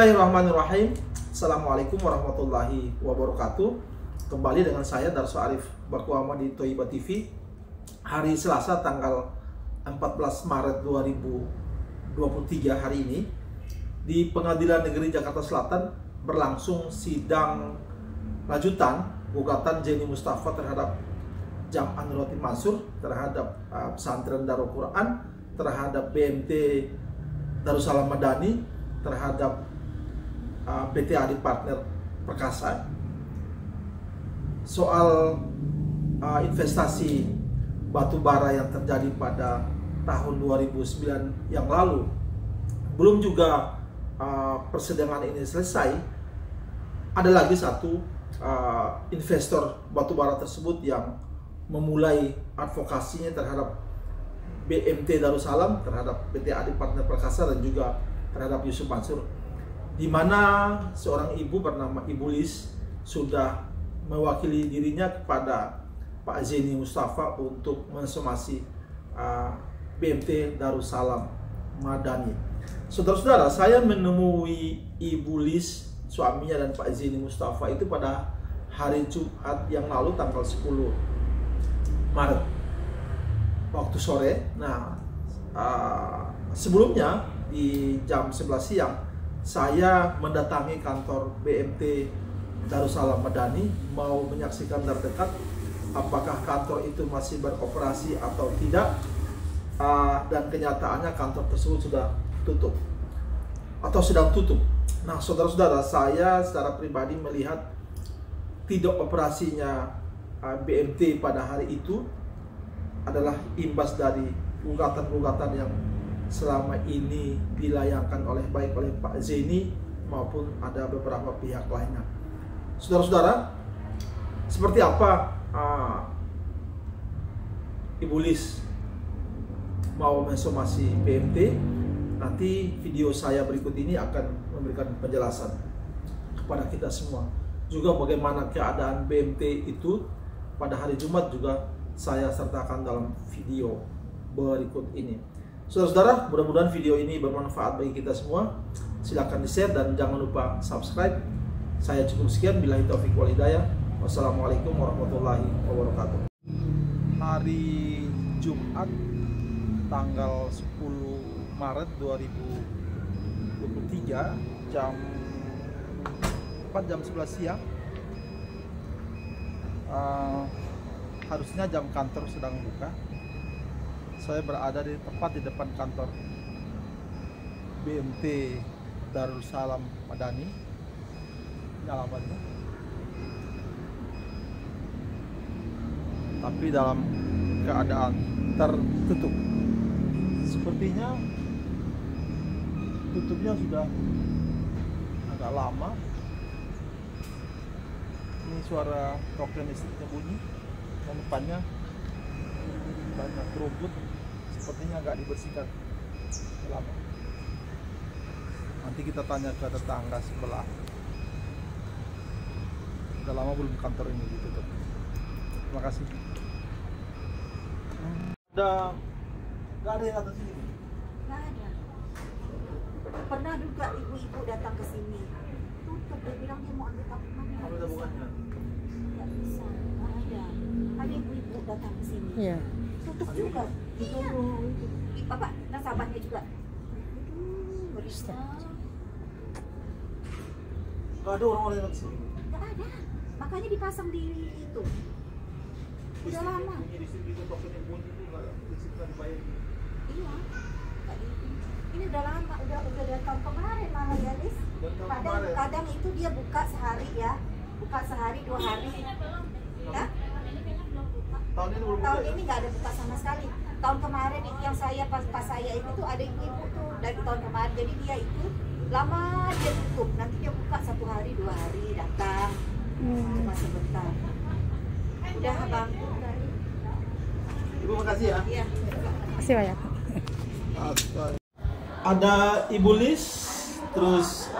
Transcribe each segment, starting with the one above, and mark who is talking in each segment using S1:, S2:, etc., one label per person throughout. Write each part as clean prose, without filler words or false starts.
S1: Bismillahirrahmanirrahim. Assalamualaikum warahmatullahi wabarakatuh. Kembali dengan saya Darso Arif Bakuama di Toiba TV. Hari Selasa tanggal 14 Maret 2023 hari ini di Pengadilan Negeri Jakarta Selatan berlangsung sidang lanjutan gugatan Zeni Mustafa terhadap Jam' Nurratin Mansur, terhadap Pesantren Darul Quran, terhadap BMT Darussalam Madani, terhadap PT Adi Partner Perkasa soal investasi batu bara yang terjadi pada tahun 2009 yang lalu. Belum juga persidangan ini selesai, ada lagi satu investor batu bara tersebut yang memulai advokasinya terhadap BMT Darussalam, terhadap PT Adi Partner Perkasa, dan juga terhadap Yusuf Mansur, di mana seorang ibu bernama Ibu Lis sudah mewakili dirinya kepada Pak Zeni Mustafa untuk mensomasi BMT Darussalam Madani. Saudara-saudara, saya menemui Ibu Lis, suaminya, dan Pak Zeni Mustafa itu pada hari Jumat yang lalu tanggal 10 Maret waktu sore. Nah, sebelumnya di jam 11 siang saya mendatangi kantor BMT Darussalam Madani mau menyaksikan dari dekat apakah kantor itu masih beroperasi atau tidak, dan kenyataannya kantor tersebut sudah tutup atau sedang tutup. Nah, saudara-saudara, saya secara pribadi melihat tidak operasinya BMT pada hari itu adalah imbas dari gugatan-gugatan yang selama ini dilayangkan baik oleh Pak Zeni maupun ada beberapa pihak lainnya. Saudara-saudara, seperti apa Ibu Lis mau mensomasi BMT? Nanti video saya berikut ini akan memberikan penjelasan kepada kita semua. Juga bagaimana keadaan BMT itu pada hari Jumat juga saya sertakan dalam video berikut ini. Saudara-saudara, mudah-mudahan video ini bermanfaat bagi kita semua. Silahkan di-share dan jangan lupa subscribe. Saya cukup sekian. Billahi taufiq wal hidayah. Wassalamualaikum warahmatullahi wabarakatuh. Hari Jumat tanggal 10 Maret 2023 jam 11 siang. Harusnya jam kantor sedang buka. Saya berada tepat di depan kantor BMT Darussalam Madani. Ini alamatnya. Tapi dalam keadaan tertutup. Sepertinya tutupnya sudah agak lama. Ini suara token listriknya bunyi. Dan depannya banyak rumput, sepertinya agak dibersihkan lama. Nanti kita tanya ke tetangga sebelah. Udah lama belum kantor ini ditutup. Terima kasih. Nggak ada yang atas sini?
S2: Nggak ada. Pernah juga ibu-ibu datang ke sini, tutup. Dia bilang dia mau ambil tabungan.
S1: Apa tabungannya?
S2: Nggak bisa, nggak ada. Ada ibu-ibu datang ke sini.
S3: Iya.
S2: Tutup juga. Itu bapak nasabahnya juga. Berisah.
S1: Nggak ada orang-orang yang atas sini?
S2: Nggak ada. Makanya dipasang di itu. Udah lama.
S1: Listrik itu tokennya bunyi itu nggak dibayar.
S2: Iya. Ini udah lama, udah dari tahun kemarin malah ya, Lis. Kadang itu dia buka sehari ya, buka sehari 2 hari. Ya?
S1: Tahun ini belum buka.
S2: Tahun ini nggak ada buka sama sekali. Tahun kemarin itu yang saya pas saya itu tuh ada ibu tuh dari tahun kemarin. Jadi dia itu lama dia tutup, nanti dia buka 1 hari 2 hari datang, cuma sebentar. Udah bang.
S1: Ibu makasih ya.
S2: Iya.
S3: Makasih banyak.
S1: Ada Ibu Lis, terus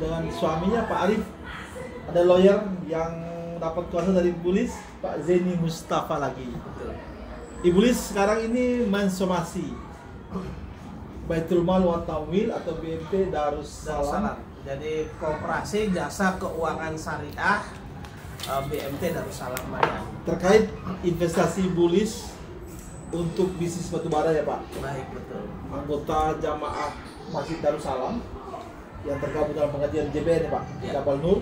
S1: dengan suaminya Pak Arif, ada lawyer yang dapat kuasa dari Ibu Lis, Pak Zeni Mustafa lagi. Ibu Lis sekarang ini mensomasi Baitul Mal wa Tamwil atau BMT Darussalam.
S3: Jadi Koperasi Jasa Keuangan Syariah BMT Darussalam Madani.
S1: Terkait investasi Bulis untuk bisnis batubara ya Pak.
S3: Baik, betul.
S1: Anggota jamaah Masjid Darussalam yang tergabung dalam pengajian JBN ya Pak,
S3: Ya.
S1: Jabal Nur.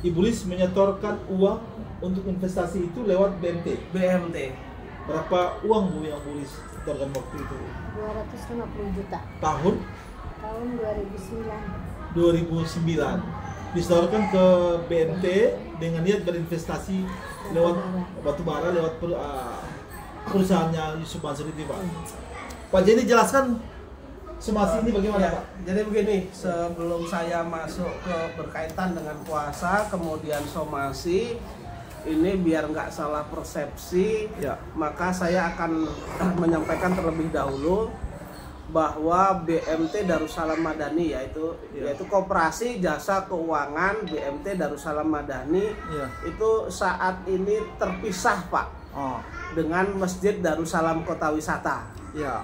S1: Ibulis menyetorkan uang untuk investasi itu lewat BMT.
S3: BMT.
S1: Berapa uang Bu yang Bulis setorkan waktu itu?
S2: 250 juta
S1: Tahun
S2: tahun 2009.
S1: 2009 disetorkan ke BMT dengan niat berinvestasi lewat batubara lewat perusahaannya Yusuf Mansur itu Pak. Pak Jenny jelaskan somasi ini bagaimana
S3: Ya,
S1: Pak?
S3: jadi begini, sebelum saya masuk ke berkaitan dengan puasa, kemudian somasi, ini biar nggak salah persepsi,
S1: Ya.
S3: maka saya akan menyampaikan terlebih dahulu bahwa BMT Darussalam Madani yaitu Koperasi Jasa Keuangan BMT Darussalam Madani
S1: Ya.
S3: itu saat ini terpisah Pak
S1: Oh,
S3: dengan Masjid Darussalam Kota Wisata.
S1: ya.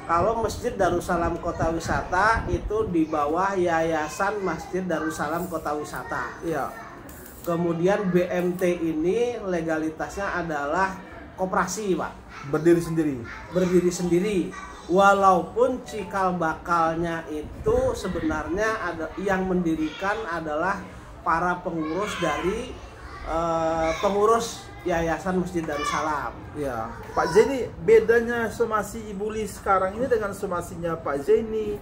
S3: Kalau Masjid Darussalam Kota Wisata itu di bawah Yayasan Masjid Darussalam Kota Wisata.
S1: Ya.
S3: Kemudian BMT ini legalitasnya adalah koperasi Pak,
S1: Berdiri sendiri.
S3: berdiri sendiri. Walaupun cikal bakalnya itu sebenarnya ada yang mendirikan adalah para pengurus dari pengurus Yayasan Masjid Darussalam.
S1: Ya. Pak Jenny, bedanya somasi Ibulis sekarang ini dengan somasinya Pak Jenny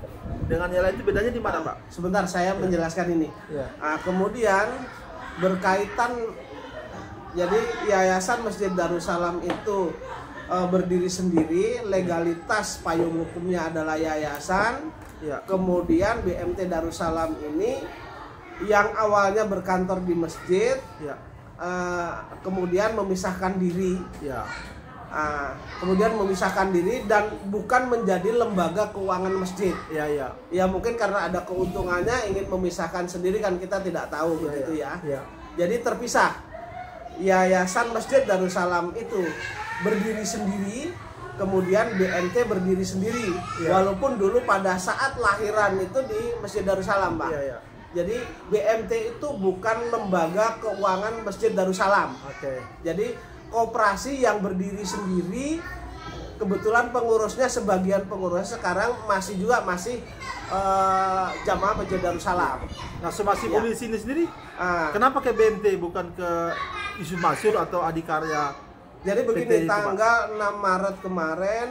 S1: dengan yang lain itu bedanya di mana Pak?
S3: Sebentar saya menjelaskan ini.
S1: Ya.
S3: Kemudian berkaitan, jadi Yayasan Masjid Darussalam itu berdiri sendiri, legalitas payung hukumnya adalah yayasan.
S1: Ya.
S3: Kemudian BMT Darussalam ini yang awalnya berkantor di masjid,
S1: Ya.
S3: kemudian memisahkan diri,
S1: Ya.
S3: kemudian memisahkan diri dan bukan menjadi lembaga keuangan masjid.
S1: Ya. Ya.
S3: Ya mungkin karena ada keuntungannya ingin memisahkan sendiri, kan kita tidak tahu begitu ya.
S1: Ya.
S3: Jadi terpisah. Yayasan Masjid Darussalam itu berdiri sendiri, kemudian BMT berdiri sendiri.
S1: Ya.
S3: Walaupun dulu pada saat lahiran itu di Masjid Darussalam, Pak.
S1: Ya. Ya.
S3: Jadi BMT itu bukan lembaga keuangan Masjid Darussalam.
S1: Oke.
S3: Jadi koperasi yang berdiri sendiri. Kebetulan pengurusnya, sebagian pengurusnya sekarang masih jamaah Masjid Darussalam.
S1: Nah, somasi
S3: Ya.
S1: Bulis ini sendiri
S3: Kenapa?
S1: kenapa ke BMT bukan ke Yusuf Mansur atau Adikarya?
S3: Jadi begini,
S1: PT itu, Pak.
S3: tanggal 6 Maret kemarin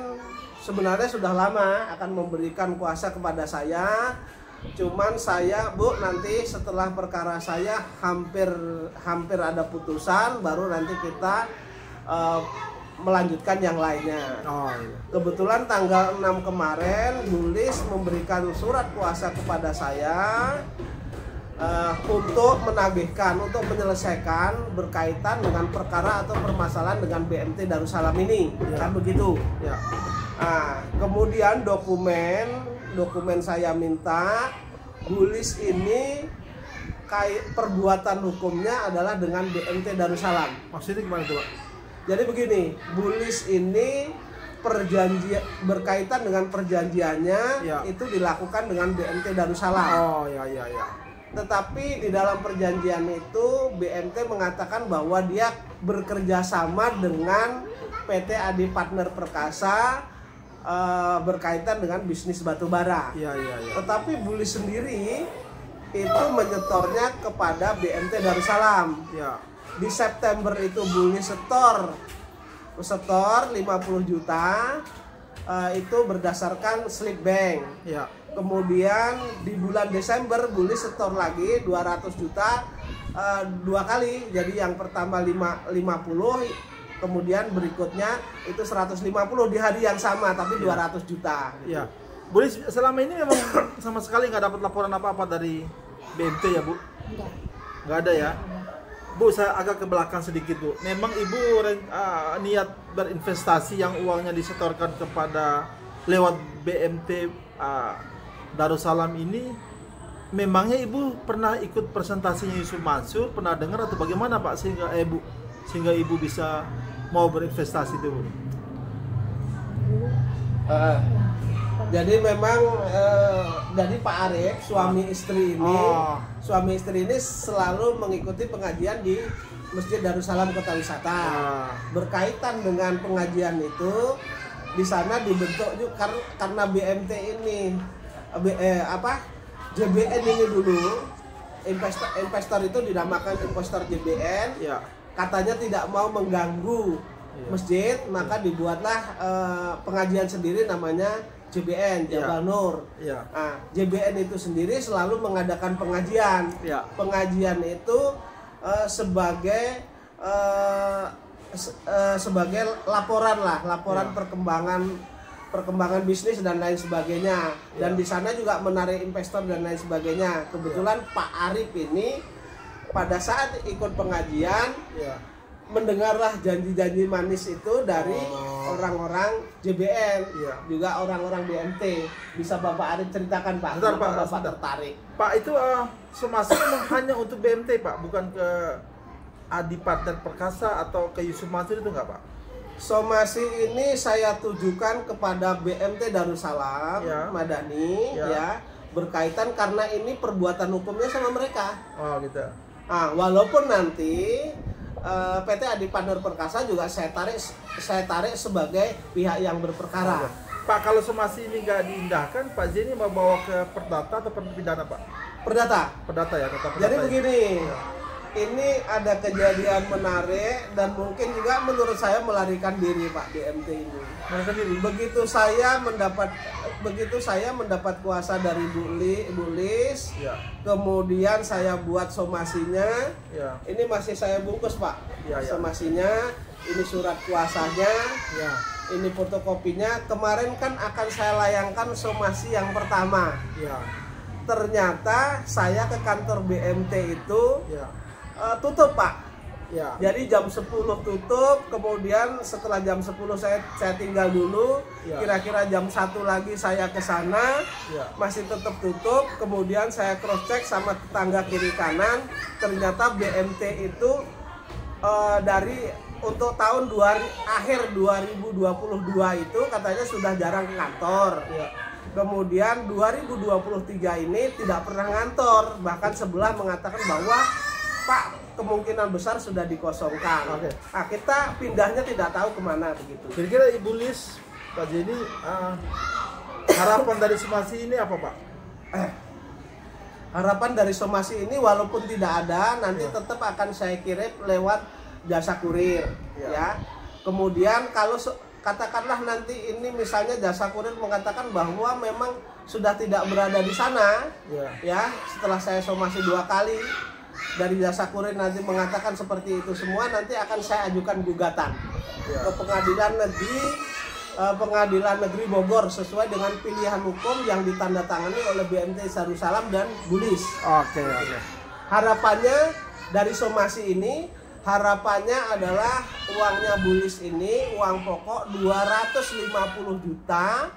S3: sebenarnya sudah lama akan memberikan kuasa kepada saya. Cuman saya, Bu, nanti setelah perkara saya hampir ada putusan, baru nanti kita melanjutkan yang lainnya.
S1: Oh, iya.
S3: Kebetulan tanggal 6 kemarin Bulis memberikan surat kuasa kepada saya untuk menagihkan, untuk menyelesaikan berkaitan dengan perkara atau permasalahan dengan BMT Darussalam ini.
S1: Ya.
S3: Kan begitu.
S1: Ya.
S3: Kemudian dokumen saya minta, Bulis ini perbuatan hukumnya adalah dengan BMT Darussalam.
S1: Maksudnya gimana tuh Pak?
S3: Jadi begini, Bulis ini berkaitan dengan perjanjiannya
S1: Ya.
S3: itu dilakukan dengan BMT Darussalam.
S1: Oh, ya.
S3: Tetapi di dalam perjanjian itu BMT mengatakan bahwa dia bekerja sama dengan PT Adi Partner Perkasa berkaitan dengan bisnis batubara.
S1: Ya.
S3: Tetapi Bulis sendiri itu menyetornya kepada BMT Darussalam.
S1: Ya.
S3: Di September itu Bulis setor 50 juta, itu berdasarkan slip bank.
S1: Ya.
S3: Kemudian di bulan Desember Bulis setor lagi 200 juta, dua kali. Jadi yang pertama 50, kemudian berikutnya itu 150 di hari yang sama, tapi 200 juta.
S1: Ya. Bulis selama ini memang sama sekali nggak dapat laporan apa-apa dari BMT ya Bu?
S2: Enggak.
S1: Nggak ada ya? Bu, saya agak ke belakang sedikit Bu. Memang Ibu niat berinvestasi yang uangnya disetorkan kepada lewat BMT Darussalam ini, memangnya Ibu pernah ikut presentasinya Yusuf Mansur, pernah dengar atau bagaimana Pak sehingga Ibu bisa mau berinvestasi itu Bu?
S2: Dulu pas
S3: Jadi memang dari Pak Arif suami istri ini selalu mengikuti pengajian di Masjid Darussalam Kota Wisata. Berkaitan dengan pengajian itu, di sana dibentuk juga karena BMT ini JBN ini dulu investor itu dinamakan investor JBN. Katanya tidak mau mengganggu masjid, maka dibuatlah pengajian sendiri namanya JBN, Jabal Nur. Nah, JBN itu sendiri selalu mengadakan pengajian. Pengajian itu sebagai laporan perkembangan bisnis dan lain sebagainya. Dan di sana juga menarik investor dan lain sebagainya. Kebetulan Pak Arif ini pada saat ikut pengajian mendengarlah janji-janji manis itu dari orang-orang JBN, juga orang-orang BMT. Bisa Bapak Arif ceritakan, Pak?
S1: Bentar, Pak,
S3: Bapak tertarik?
S1: Pak, itu somasi memang hanya untuk BMT, Pak, bukan ke Adi Partner Perkasa atau ke Yusuf Mansur itu enggak, Pak?
S3: Somasi ini saya tujukan kepada BMT Darussalam Madani, berkaitan karena ini perbuatan hukumnya sama mereka.
S1: Oh, gitu.
S3: Walaupun nanti PT Adi Partner Perkasa juga saya tarik sebagai pihak yang berperkara.
S1: Pak, kalau somasi ini nggak diindahkan, Pak Zeni mau bawa ke perdata atau pidana, Pak?
S3: Perdata ya,
S1: kata perdata.
S3: Jadi begini, ini ada kejadian menarik dan mungkin juga menurut saya melarikan diri, Pak, BMT ini.
S1: Melarikan diri.
S3: Begitu saya mendapat kuasa dari Bu Lis, kemudian saya buat somasinya. Ini masih saya bungkus, Pak. Somasinya, ini surat kuasanya. Ini fotokopinya. Kemarin kan akan saya layangkan somasi yang pertama. Ternyata saya ke kantor BMT itu tutup, Pak. Jadi jam 10 tutup, kemudian setelah jam 10 saya tinggal dulu. Kira-kira jam 1 lagi saya ke sana, masih tetap tutup. Kemudian saya cross check sama tetangga kiri kanan. Ternyata BMT itu untuk tahun akhir 2022 itu katanya sudah jarang ke kantor. Kemudian 2023 ini tidak pernah ngantor, bahkan sebelah mengatakan bahwa Pak, kemungkinan besar sudah dikosongkan. Nah, kita pindahnya tidak tahu kemana begitu.
S1: Kira-kira Ibu Lis, Pak Zeni, harapan dari somasi ini apa, Pak?
S3: Harapan dari somasi ini walaupun tidak ada, nanti tetap akan saya kirim lewat jasa kurir, Kemudian kalau katakanlah nanti ini misalnya jasa kurir mengatakan bahwa memang sudah tidak berada di sana, setelah saya somasi 2 kali dari jasa kurir nanti mengatakan seperti itu semua, nanti akan saya ajukan gugatan ke Pengadilan Negeri Bogor sesuai dengan pilihan hukum yang ditandatangani oleh BMT Darussalam dan Bu Lis. Harapannya dari somasi ini, harapannya adalah uangnya Bu Lis ini, uang pokok 250 juta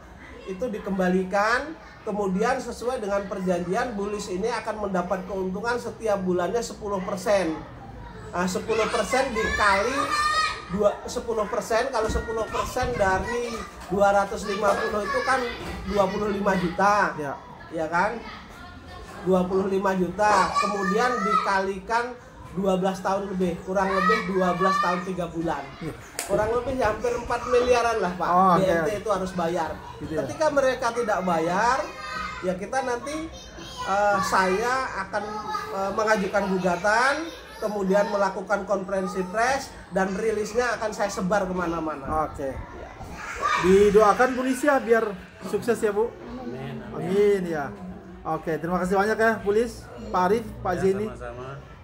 S3: itu dikembalikan. Kemudian sesuai dengan perjanjian, Bu Lis ini akan mendapat keuntungan setiap bulannya 10%. 10% dikali 10%, kalau 10% dari 250 itu kan 25 juta. Ya kan? 25 juta. Kemudian dikalikan 12 tahun lebih, kurang lebih 12 tahun 3 bulan. Kurang lebih hampir 4 miliaran lah, Pak. BMT itu harus bayar. Ketika mereka tidak bayar, ya kita nanti saya akan mengajukan gugatan, kemudian melakukan konferensi pers dan rilisnya akan saya sebar kemana-mana.
S1: Didoakan Bu Lis ya biar sukses ya, Bu. Amin ya. Terima kasih banyak ya Bu Lis, Pak Arif, Pak Zeni.
S4: Sama-sama.